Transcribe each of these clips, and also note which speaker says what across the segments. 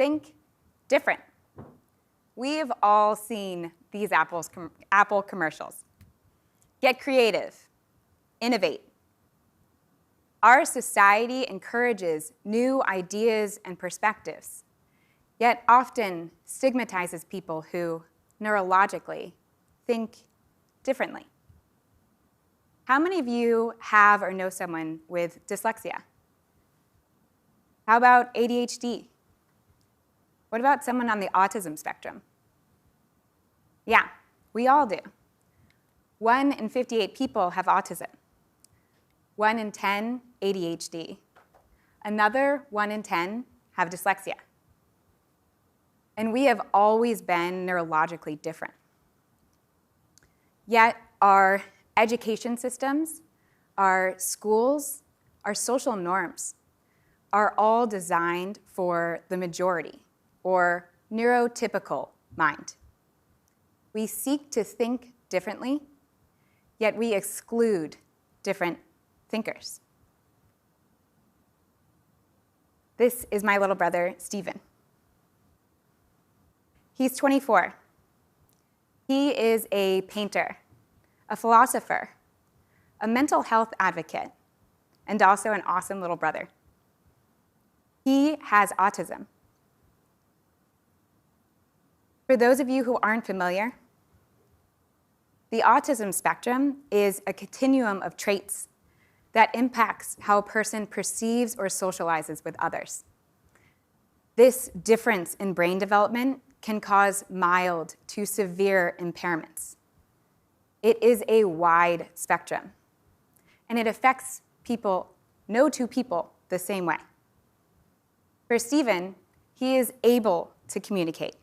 Speaker 1: think different. We have all seen these Apple commercials. Get creative, innovate. Our society encourages new ideas and perspectives, yet often stigmatizes people who neurologically think differently. How many of you have or know someone with dyslexia? How about ADHD? What about someone on the autism spectrum? Yeah, we all do. 1 in 58 people have autism. 1 in 10, ADHD. Another 1 in 10 have dyslexia. And we have always been neurologically different. Yet our education systems, our schools, our social norms are all designed for the majority, or neurotypical mind. We seek to think differently, yet we exclude different thinkers. This is my little brother, Stephen. He's 24. He is a painter, a philosopher, a mental health advocate, and also an awesome little brother. He has autism. For those of you who aren't familiar, the autism spectrum is a continuum of traits that impacts how a person perceives or socializes with others. This difference in brain development can cause mild to severe impairments. It is a wide spectrum, and it affects no two people the same way. For Stephen, he is able to communicate,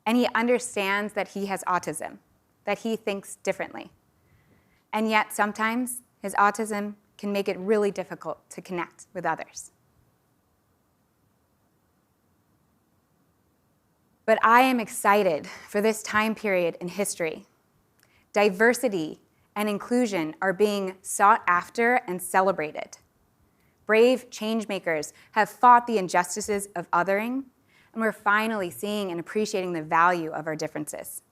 Speaker 1: and he understands that he has autism, that he thinks differently. And yet sometimes his autism can make it really difficult to connect with others. But I am excited for this time period in history. Diversity and inclusion are being sought after and celebrated. Brave changemakers have fought the injustices of othering, and we're finally seeing and appreciating the value of our differences.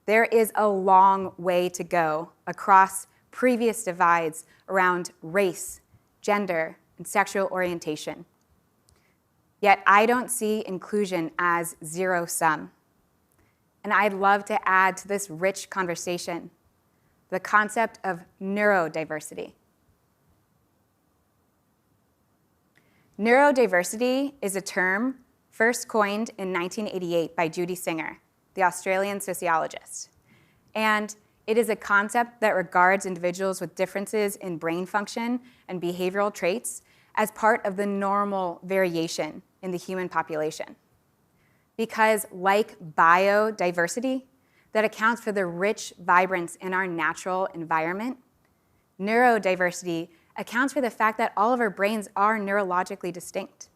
Speaker 1: There is a long way to go across previous divides around race, gender, and sexual orientation. Yet I don't see inclusion as zero-sum. And I'd love to add to this rich conversation the concept of neurodiversity. Neurodiversity is a term first coined in 1988 by Judy Singer, the Australian sociologist. And it is a concept that regards individuals with differences in brain function and behavioral traits as part of the normal variation in the human population. Because like biodiversity, that accounts for the rich vibrance in our natural environment, neurodiversity accounts for the fact that all of our brains are neurologically distinct.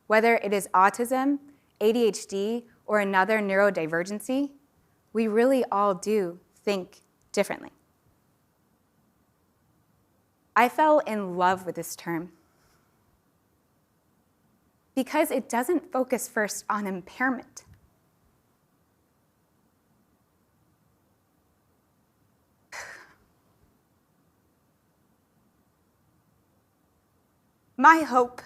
Speaker 1: Whether it is autism, ADHD, or another neurodivergency, we really all do think differently. I fell in love with this term because it doesn't focus first on impairment. My hope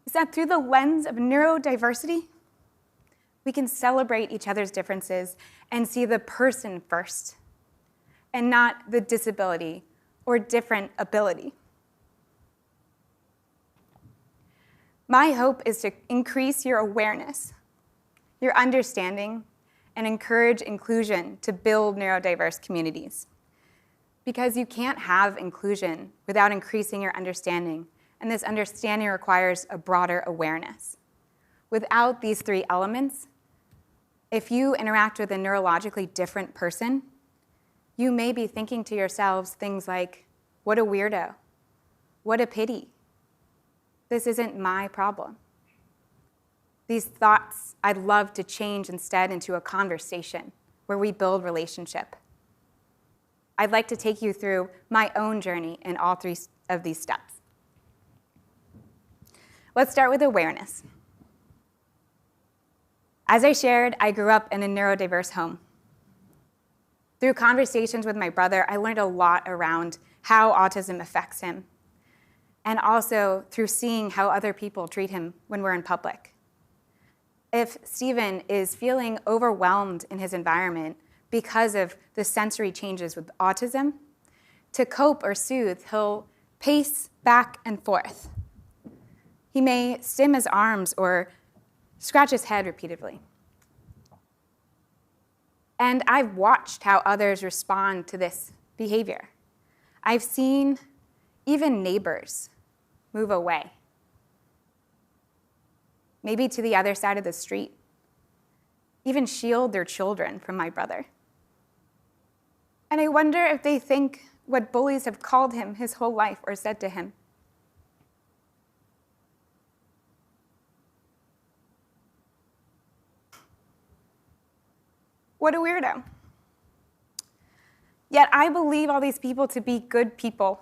Speaker 1: is that through the lens of neurodiversity, we can celebrate each other's differences and see the person first, and not the disability or different ability. My hope is to increase your awareness, your understanding, and encourage inclusion to build neurodiverse communities. Because you can't have inclusion without increasing your understanding, and this understanding requires a broader awareness. Without these three elements, if you interact with a neurologically different person, you may be thinking to yourselves things like, what a weirdo, what a pity. This isn't my problem. These thoughts I'd love to change instead into a conversation where we build relationship. I'd like to take you through my own journey in all three of these steps. Let's start with awareness. As I shared, I grew up in a neurodiverse home. Through conversations with my brother, I learned a lot around how autism affects him, and also through seeing how other people treat him when we're in public. If Stephen is feeling overwhelmed in his environment because of the sensory changes with autism, to cope or soothe, he'll pace back and forth. He may stim his arms or scratch his head repeatedly. And I've watched how others respond to this behavior. I've seen even neighbors move away, maybe to the other side of the street, even shield their children from my brother. And I wonder if they think what bullies have called him his whole life or said to him. What a weirdo. Yet I believe all these people to be good people,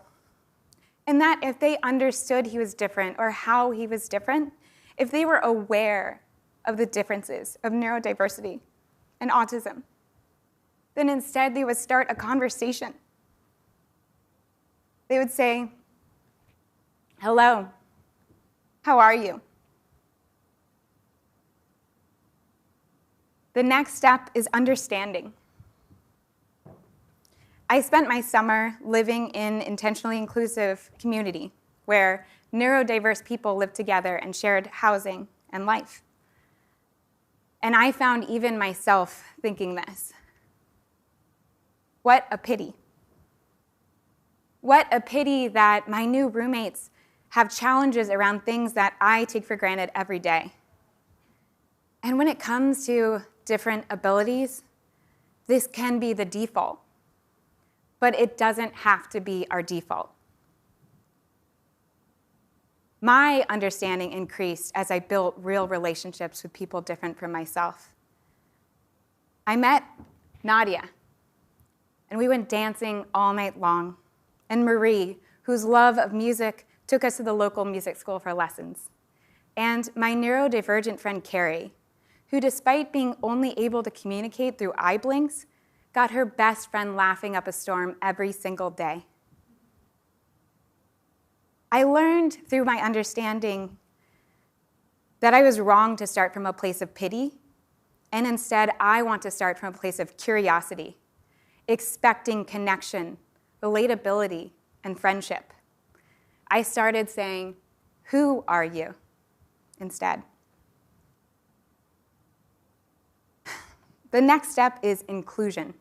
Speaker 1: and that if they understood he was different or how he was different, if they were aware of the differences of neurodiversity and autism, then instead they would start a conversation. They would say, "Hello, how are you?" The next step is understanding. I spent my summer living in intentionally inclusive community where neurodiverse people lived together and shared housing and life. And I found even myself thinking this. What a pity. What a pity that my new roommates have challenges around things that I take for granted every day. And when it comes to different abilities, this can be the default. But it doesn't have to be our default. My understanding increased as I built real relationships with people different from myself. I met Nadia, and we went dancing all night long, and Marie, whose love of music took us to the local music school for lessons, and my neurodivergent friend Carrie, who despite being only able to communicate through eye blinks, got her best friend laughing up a storm every single day. I learned through my understanding that I was wrong to start from a place of pity, and instead I want to start from a place of curiosity, expecting connection, relatability, and friendship. I started saying, "Who are you?" instead. The next step is inclusion.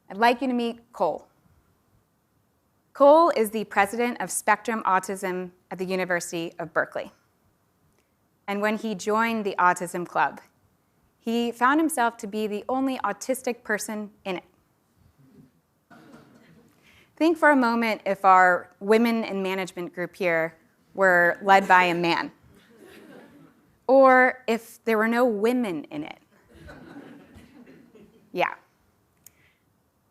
Speaker 1: I'd like you to meet Cole. Cole is the president of Spectrum Autism at the University of Berkeley. And when he joined the Autism Club, he found himself to be the only autistic person in it. Think for a moment if our women in management group here were led by a man, or if there were no women in it. Yeah.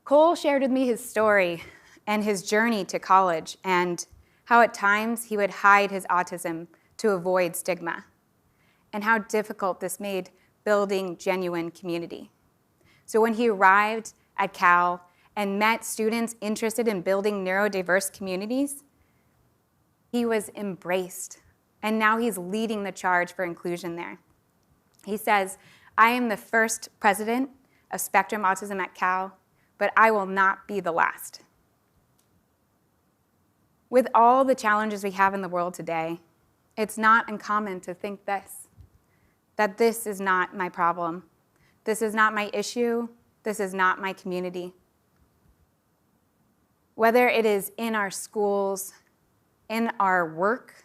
Speaker 1: Cole shared with me his story and his journey to college and how at times he would hide his autism to avoid stigma, and how difficult this made building genuine community. So when he arrived at Cal and met students interested in building neurodiverse communities, he was embraced, and now he's leading the charge for inclusion there. He says, "I am the first president of Spectrum Autism at Cal, but I will not be the last." With all the challenges we have in the world today, it's not uncommon to think this, that this is not my problem, this is not my issue, this is not my community. Whether it is in our schools, in our work,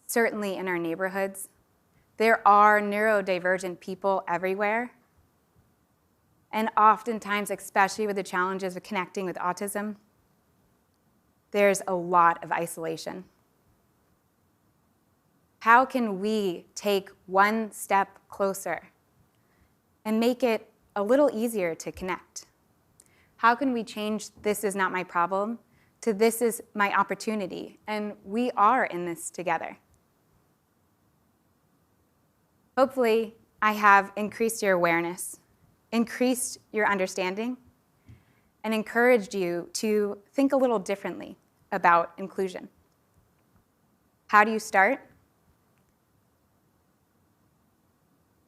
Speaker 1: certainly in our neighborhoods, there are neurodivergent people everywhere. And oftentimes, especially with the challenges of connecting with autism, there's a lot of isolation. How can we take one step closer and make it a little easier to connect? How can we change "this is not my problem" to "this is my opportunity," and we are in this together? Hopefully, I have increased your awareness, increased your understanding, and encouraged you to think a little differently about inclusion. How do you start?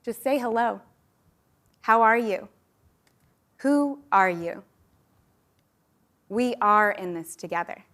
Speaker 1: Just say hello. How are you? Who are you? We are in this together.